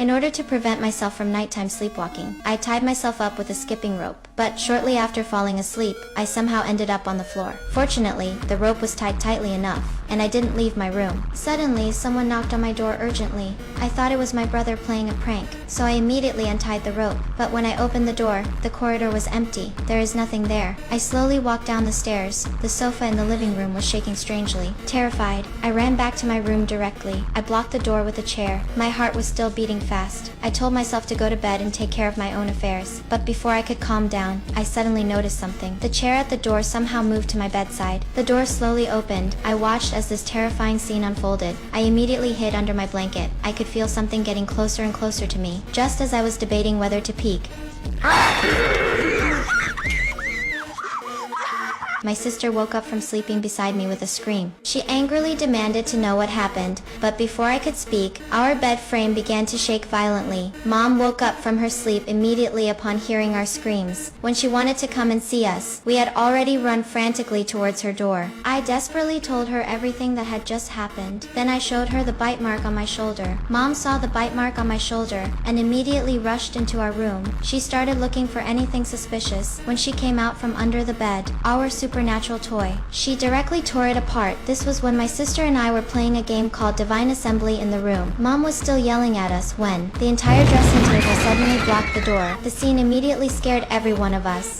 In order to prevent myself from nighttime sleepwalking, I tied myself up with a skipping rope, but shortly after falling asleep, I somehow ended up on the floor. Fortunately, the rope was tied tightly enough, and I didn't leave my room. Suddenly, someone knocked on my door urgently. I thought it was my brother playing a prank, so I immediately untied the rope. But when I opened the door, the corridor was empty. There is nothing there. I slowly walked down the stairs. The sofa in the living room was shaking strangely. Terrified, I ran back to my room directly. I blocked the door with a chair. My heart was still beating fast. I told myself to go to bed and take care of my own affairs. But before I could calm down, I suddenly noticed something. The chair at the door somehow moved to my bedside. The door slowly opened. I watched as this terrifying scene unfolded. I immediately hid under my blanket. I could feel something getting closer and closer to me. Just as I was debating whether to peek, my sister woke up from sleeping beside me with a scream. She angrily demanded to know what happened, but before I could speak, our bed frame began to shake violently. Mom woke up from her sleep immediately upon hearing our screams. When she wanted to come and see us, we had already run frantically towards her door. I desperately told her everything that had just happened. Then I showed her the bite mark on my shoulder. Mom saw the bite mark on my shoulder and immediately rushed into our room. She started looking for anything suspicious. When she came out from under the bed, our supernatural toy, she directly tore it apart. This was when my sister and I were playing a game called Divine Assembly in the room. Mom was still yelling at us when the entire dressing table suddenly blocked the door. The scene immediately scared every one of us.